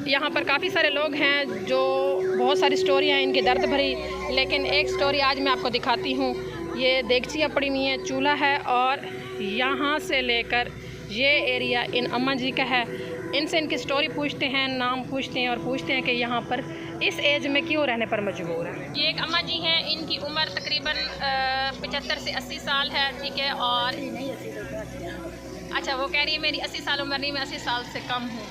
यहाँ पर काफ़ी सारे लोग हैं जो बहुत सारी स्टोरियाँ हैं इनकी दर्द भरी, लेकिन एक स्टोरी आज मैं आपको दिखाती हूँ। ये देगचियाँ पड़ी हुई हैं, चूल्हा है और यहाँ से लेकर ये एरिया इन अम्मा जी का है। इनसे इनकी स्टोरी पूछते हैं, नाम पूछते हैं और पूछते हैं कि यहाँ पर इस एज में क्यों रहने पर मजबूर है। ये एक अम्मा जी हैं, इनकी उम्र तकरीबन 75 से 80 साल है, ठीक है। और अच्छा, वो कह रही है मेरी 80 साल उम्र नहीं, मैं 80 साल से कम हूँ।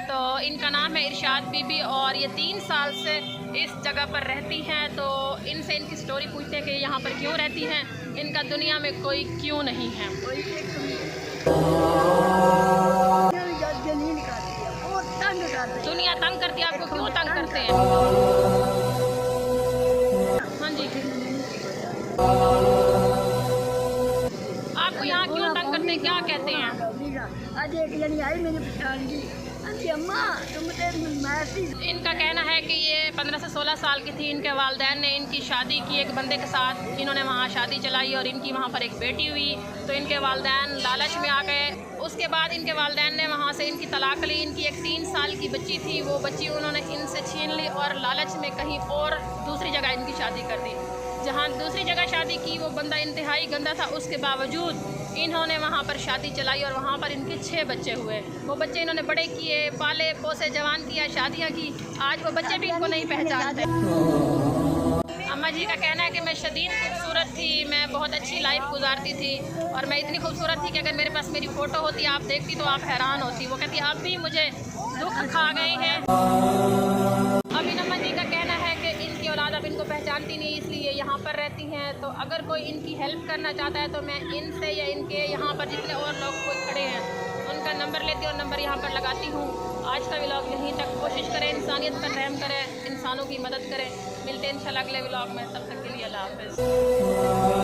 तो इनका नाम है इरशाद बीबी और ये 3 साल से इस जगह पर रहती हैं। तो इनसे इनकी स्टोरी पूछते हैं कि यहाँ पर क्यों रहती हैं, इनका दुनिया में कोई क्यों नहीं है। दुनिया तंग करती है आपको, क्यों तंग करते हैं? हाँ जी, आपको यहाँ क्यों तंग करते हैं, क्या कहते हैं? आज एक जनी आई मेरी पहचान की, अम्मा तुम इनका कहना है कि ये 15 से 16 साल की थी। इनके वालिदैन ने इनकी शादी की एक बंदे के साथ, इन्होंने वहाँ शादी चलाई और इनकी वहाँ पर एक बेटी हुई। तो इनके वालिदैन लालच में आ गए। उसके बाद इनके वालिदैन ने वहाँ से इनकी तलाक ली। इनकी एक 3 साल की बच्ची थी, वो बच्ची उन्होंने इनसे छीन ली और लालच में कहीं और दूसरी जगह इनकी शादी कर दी। जहाँ दूसरी जगह शादी की वो बंदा इंतहाई गंदा था, उसके बावजूद इन्होंने वहाँ पर शादी चलाई और वहाँ पर इनके 6 बच्चे हुए। वो बच्चे इन्होंने बड़े किए, पाले पोसे, जवान किया, शादियाँ की। आज वो बच्चे भी इनको नहीं पहचानते। अम्मा जी का कहना है कि मैं शदीद खूबसूरत थी, मैं बहुत अच्छी लाइफ गुजारती थी और मैं इतनी खूबसूरत थी कि अगर मेरे पास मेरी फ़ोटो होती, आप देखती तो आप हैरान होती। वो कहती आप भी मुझे दुख खा गए हैं। अब इन अम्मा जी का कहना है कि इनकी औलाद अब इनको पहचानती नहीं, इसलिए यहाँ पर रहती हैं। तो अगर कोई इनकी हेल्प करना चाहता है तो मैं इनसे या इनके यहाँ पर जितने और लोग कोई खड़े हैं उनका नंबर लेती हूँ और नंबर यहाँ पर लगाती हूँ। आज का व्लॉग यहीं तक। कोशिश करें इंसानियत पर रहम करें, इंसानों की मदद करें। मिलते हैं इंशाल्लाह अगले व्लॉग में, तब तक के लिए अल्लाह हाफ़िज़।